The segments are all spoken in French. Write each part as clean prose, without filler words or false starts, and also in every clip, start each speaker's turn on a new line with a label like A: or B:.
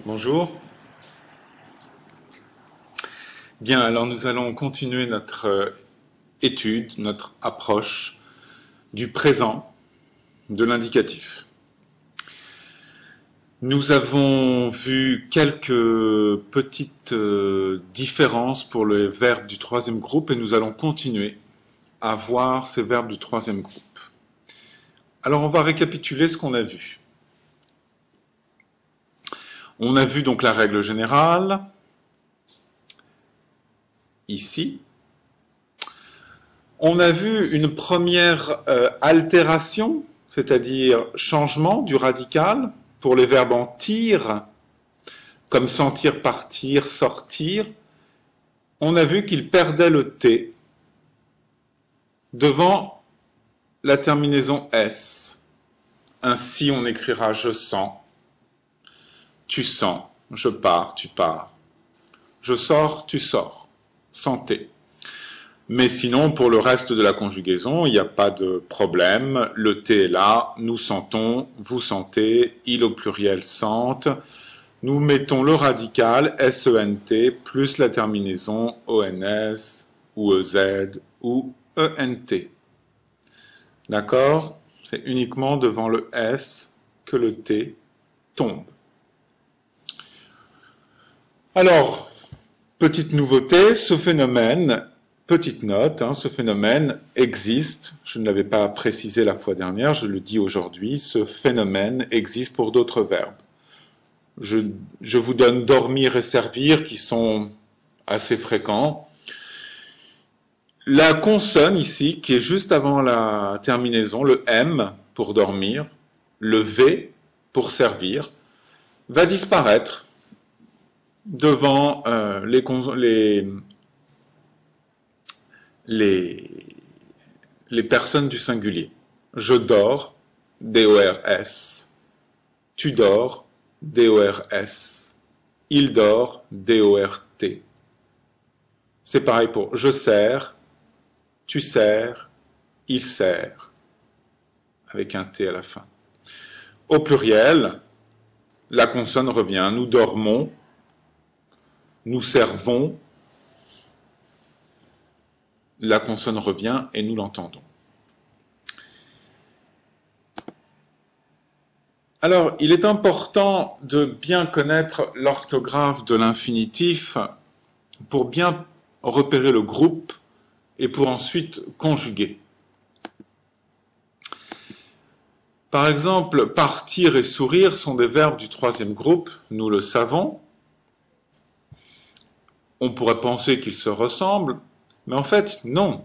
A: Bonjour. Bien, alors nous allons continuer notre étude, notre approche du présent, de l'indicatif. Nous avons vu quelques petites différences pour les verbes du troisième groupe et nous allons continuer à voir ces verbes du troisième groupe. Alors on va récapituler ce qu'on a vu. On a vu donc la règle générale, ici. On a vu une première altération, c'est-à-dire changement du radical pour les verbes en tir, comme sentir, partir, sortir. On a vu qu'il perdait le T devant la terminaison S. Ainsi, on écrira « je sens », « tu sens », « je pars », « tu pars », « je sors », « tu sors », « sentez ». Mais sinon, pour le reste de la conjugaison, il n'y a pas de problème. Le T est là, nous sentons, vous sentez, il au pluriel sente. Nous mettons le radical S-E-N-T plus la terminaison O-N-S ou E-Z ou E-N-T. D'accord? C'est uniquement devant le S que le T tombe. Alors, petite nouveauté, ce phénomène, petite note, ce phénomène existe, je ne l'avais pas précisé la fois dernière, je le dis aujourd'hui, ce phénomène existe pour d'autres verbes. Je vous donne dormir et servir qui sont assez fréquents. La consonne ici, qui est juste avant la terminaison, le M pour dormir, le V pour servir, va disparaître devant les personnes du singulier. Je dors, D-O-R-S. Tu dors, D-O-R-S. Il dort, D-O-R-T. C'est pareil pour je sers, tu sers, il sert, avec un T à la fin. Au pluriel, la consonne revient. Nous dormons, nous servons, la consonne revient et nous l'entendons. Alors, il est important de bien connaître l'orthographe de l'infinitif pour bien repérer le groupe et pour ensuite conjuguer. Par exemple, partir et sourire sont des verbes du troisième groupe, nous le savons. On pourrait penser qu'ils se ressemblent, mais en fait, non.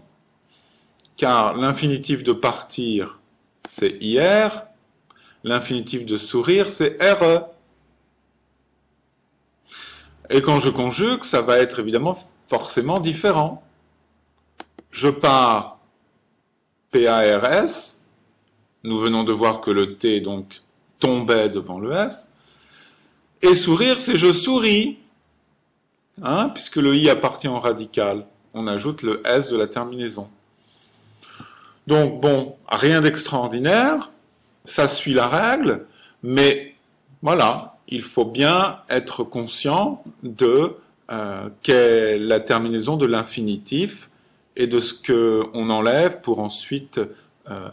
A: Car l'infinitif de partir, c'est IR, l'infinitif de sourire, c'est RE. Et quand je conjugue, ça va être évidemment forcément différent. Je pars, P-A-R-S, nous venons de voir que le T donc tombait devant le S, et sourire, c'est je souris, puisque le I appartient au radical. On ajoute le S de la terminaison. Donc bon, rien d'extraordinaire, ça suit la règle, mais voilà, il faut bien être conscient de qu'est la terminaison de l'infinitif et de ce qu'on enlève pour ensuite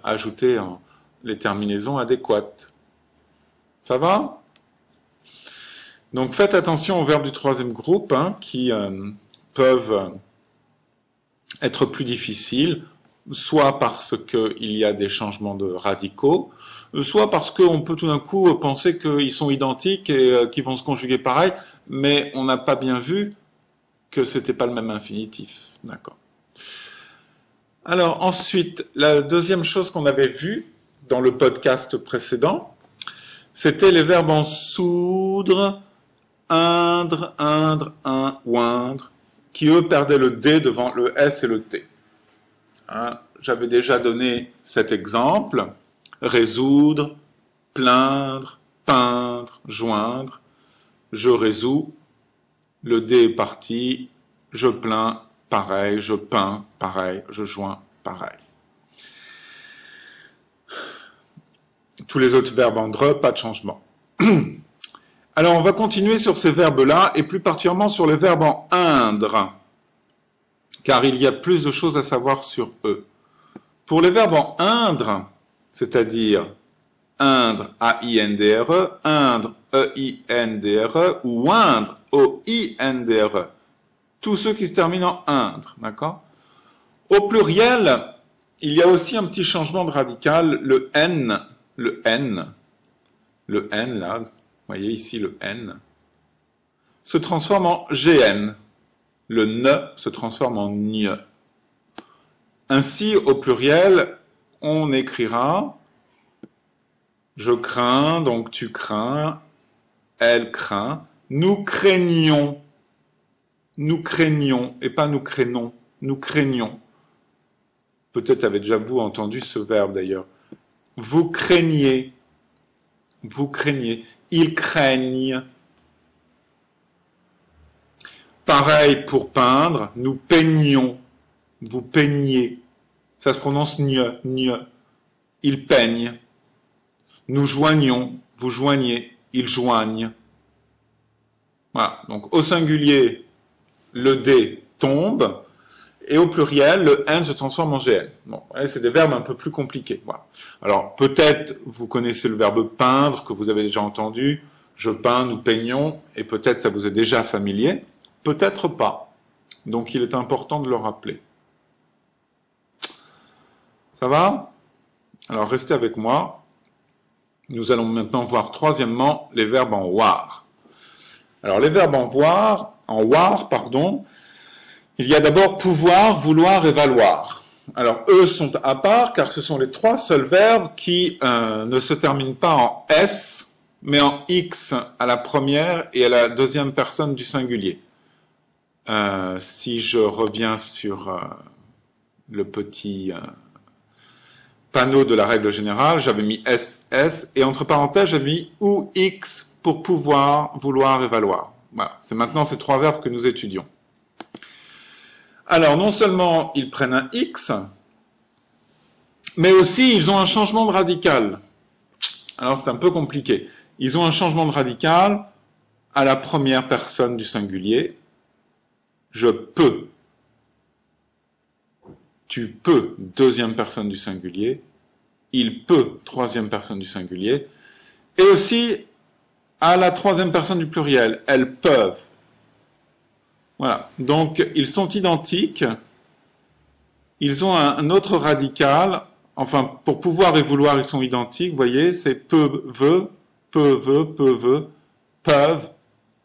A: ajouter les terminaisons adéquates. Ça va? Donc faites attention aux verbes du troisième groupe qui peuvent être plus difficiles, soit parce qu'il y a des changements de radicaux, soit parce qu'on peut tout d'un coup penser qu'ils sont identiques et qu'ils vont se conjuguer pareil, mais on n'a pas bien vu que c'était pas le même infinitif. D'accord. Alors ensuite, la deuxième chose qu'on avait vue dans le podcast précédent, c'était les verbes en soudre, indre, oindre, qui eux perdaient le D devant le S et le T. J'avais déjà donné cet exemple, résoudre, plaindre, peindre, joindre, je résous, le D est parti, je plains, pareil, je peins, pareil, je joins, pareil. Tous les autres verbes en dre, pas de changement. Alors, on va continuer sur ces verbes-là, et plus particulièrement sur les verbes en indre, car il y a plus de choses à savoir sur eux. Pour les verbes en indre, c'est-à-dire indre, A-I-N-D-R-E, indre, E-I-N-D-R-E, ou indre, O-I-N-D-R-E, tous ceux qui se terminent en indre, d'accord? Au pluriel, il y a aussi un petit changement de radical, le N, là, vous voyez ici le N, se transforme en GN. Le ne se transforme en nye. Ainsi, au pluriel, on écrira je crains, donc tu crains, elle craint, nous craignons, et pas nous craignons, nous craignons. Peut-être avez déjà vous entendu ce verbe d'ailleurs. Vous craignez, ils craignent. Pareil pour peindre, nous peignons, vous peignez. Ça se prononce nye. Ils peignent. Nous joignons, vous joignez, ils joignent. Voilà, donc au singulier, le D tombe, et au pluriel, le N se transforme en GN. Bon, c'est des verbes un peu plus compliqués. Voilà. Alors, peut-être vous connaissez le verbe peindre, que vous avez déjà entendu, je peins, nous peignons, et peut-être ça vous est déjà familier, peut-être pas. Donc, il est important de le rappeler. Ça va? Alors, restez avec moi. Nous allons maintenant voir troisièmement les verbes en war. Alors, les verbes en war, il y a d'abord pouvoir, vouloir et valoir. Alors, eux sont à part car ce sont les trois seuls verbes qui ne se terminent pas en S, mais en X à la première et à la deuxième personne du singulier. Si je reviens sur le petit panneau de la règle générale, j'avais mis SS et entre parenthèses, j'avais mis ou X pour pouvoir, vouloir et valoir. Voilà, c'est maintenant ces trois verbes que nous étudions. Alors, non seulement ils prennent un X, mais aussi ils ont un changement de radical. Alors, c'est un peu compliqué. Ils ont un changement de radical à la première personne du singulier. Je peux. Tu peux, deuxième personne du singulier. Il peut, troisième personne du singulier. Et aussi à la troisième personne du pluriel. Elles peuvent. Voilà, donc ils sont identiques, ils ont un autre radical, enfin pour pouvoir et vouloir ils sont identiques, vous voyez, c'est peut, veut, peuvent,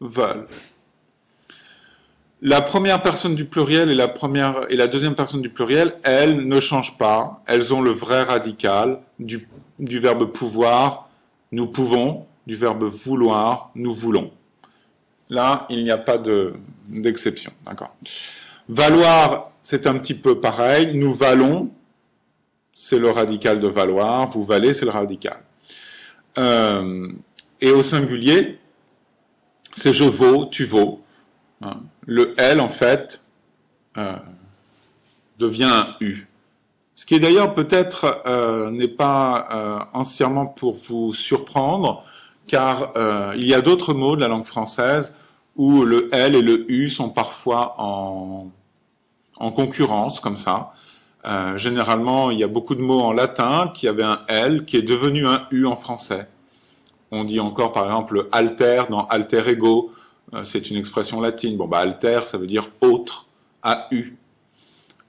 A: veulent. La première personne du pluriel et la deuxième personne du pluriel, elles ne changent pas, elles ont le vrai radical du verbe pouvoir, nous pouvons, du verbe vouloir, nous voulons. Là, il n'y a pas d'exception, d'accord. Valoir, c'est un petit peu pareil. Nous valons, c'est le radical de valoir. Vous valez, c'est le radical. Et au singulier, c'est je vaux, tu vaux. Le L, en fait, devient un U. Ce qui est d'ailleurs peut-être n'est pas entièrement pour vous surprendre, car il y a d'autres mots de la langue française où le L et le U sont parfois en concurrence, comme ça. Généralement, il y a beaucoup de mots en latin qui avaient un L qui est devenu un U en français. On dit encore, par exemple, alter dans alter ego, c'est une expression latine. Bon, alter, ça veut dire autre, A-U.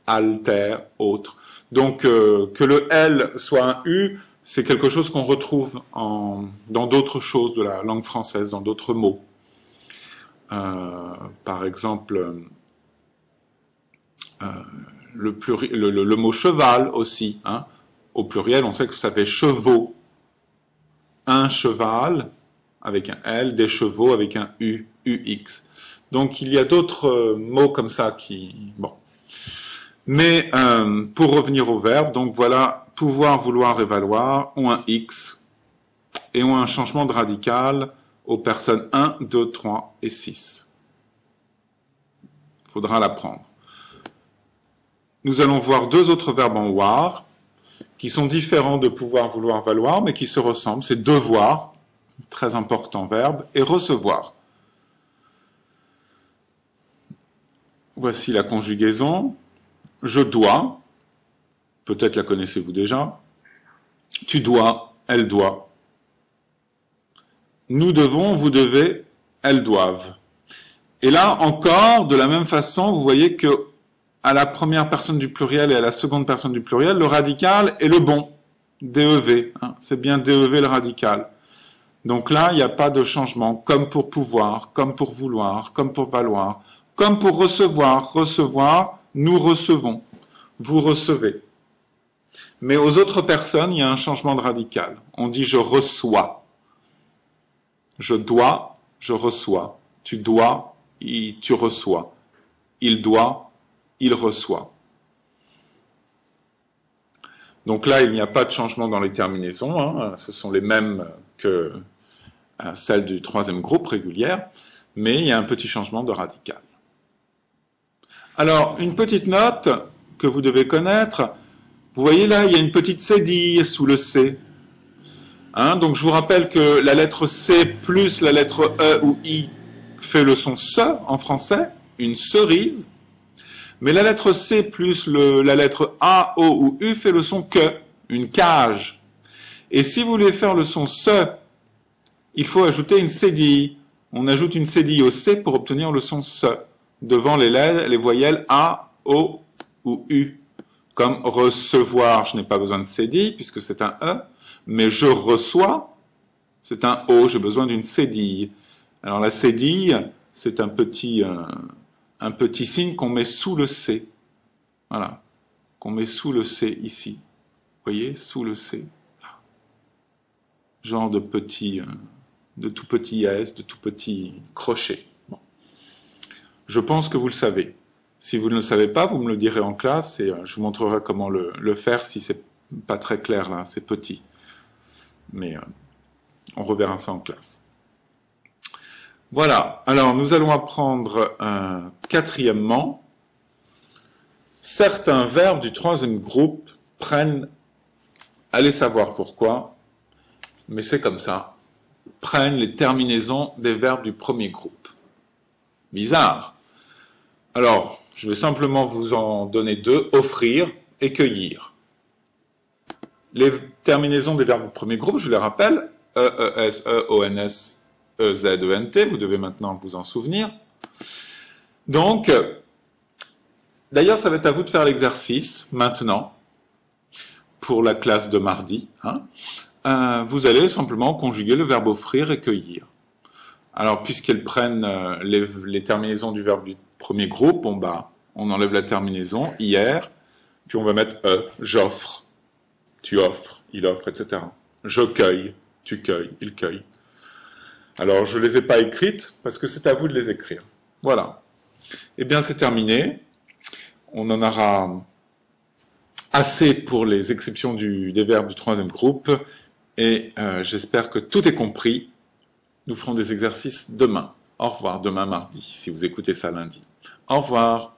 A: Alter, autre. Donc, que le L soit un U, c'est quelque chose qu'on retrouve dans d'autres choses de la langue française, dans d'autres mots. Par exemple, le mot cheval aussi. Hein. Au pluriel, on sait que ça fait chevaux. Un cheval avec un L, des chevaux avec un U, UX. Donc, il y a d'autres mots comme ça qui... Bon. Mais pour revenir au verbe, donc voilà, pouvoir, vouloir et valoir ont un X et ont un changement de radical aux personnes 1, 2, 3 et 6. Il faudra l'apprendre. Nous allons voir deux autres verbes en war qui sont différents de pouvoir, vouloir, valoir, mais qui se ressemblent. C'est devoir très important verbe, et recevoir. Voici la conjugaison. Je dois, peut-être la connaissez-vous déjà. Tu dois, elle doit. Nous devons, vous devez, elles doivent. Et là encore, de la même façon, vous voyez que à la première personne du pluriel et à la seconde personne du pluriel, le radical est le bon, DEV. Hein, c'est bien DEV le radical. Donc là, il n'y a pas de changement, comme pour pouvoir, comme pour vouloir, comme pour valoir, comme pour recevoir. Recevoir, nous recevons, vous recevez. Mais aux autres personnes, il y a un changement de radical. On dit je reçois. Je dois, je reçois. Tu dois, tu reçois. Il doit, il reçoit. Donc là, il n'y a pas de changement dans les terminaisons. Hein. Ce sont les mêmes que celles du troisième groupe régulière, mais il y a un petit changement de radical. Alors, une petite note que vous devez connaître. Vous voyez là, il y a une petite cédille sous le C. Hein, donc je vous rappelle que la lettre C plus la lettre E ou I fait le son SE en français, une cerise. Mais la lettre C plus la lettre A, O ou U fait le son que, une cage. Et si vous voulez faire le son SE, il faut ajouter une cédille. On ajoute une cédille au C pour obtenir le son SE, devant les voyelles A, O ou U. Comme recevoir, je n'ai pas besoin de cédille puisque c'est un E, mais je reçois, c'est un O, j'ai besoin d'une cédille. Alors la cédille, c'est un petit signe qu'on met sous le C. Voilà, qu'on met sous le C ici. Vous voyez, sous le C. Genre de tout petit S, de tout petit crochet. Bon. Je pense que vous le savez. Si vous ne le savez pas, vous me le direz en classe et je vous montrerai comment le faire si c'est pas très clair là, c'est petit. Mais on reverra ça en classe. Voilà, alors nous allons apprendre quatrièmement, certains verbes du troisième groupe prennent, allez savoir pourquoi, mais c'est comme ça, prennent les terminaisons des verbes du premier groupe. Bizarre. Alors, je vais simplement vous en donner deux, offrir et cueillir. Les terminaisons des verbes du premier groupe, je les rappelle, E-E-S, E-O-N-S, E-Z-E-N-T, vous devez maintenant vous en souvenir. Donc, d'ailleurs, ça va être à vous de faire l'exercice, maintenant, pour la classe de mardi. Hein. Vous allez simplement conjuguer le verbe offrir et cueillir. Alors, puisqu'elles prennent les terminaisons du verbe du premier groupe, bon bah, on enlève la terminaison, hier, puis on va mettre E, j'offre, tu offres, il offre, etc. Je cueille, tu cueilles, il cueille. Alors, je ne les ai pas écrites, parce que c'est à vous de les écrire. Voilà. Eh bien, c'est terminé. On en aura assez pour les exceptions des verbes du troisième groupe, et j'espère que tout est compris. Nous ferons des exercices demain. Au revoir, demain mardi, si vous écoutez ça lundi. Au revoir.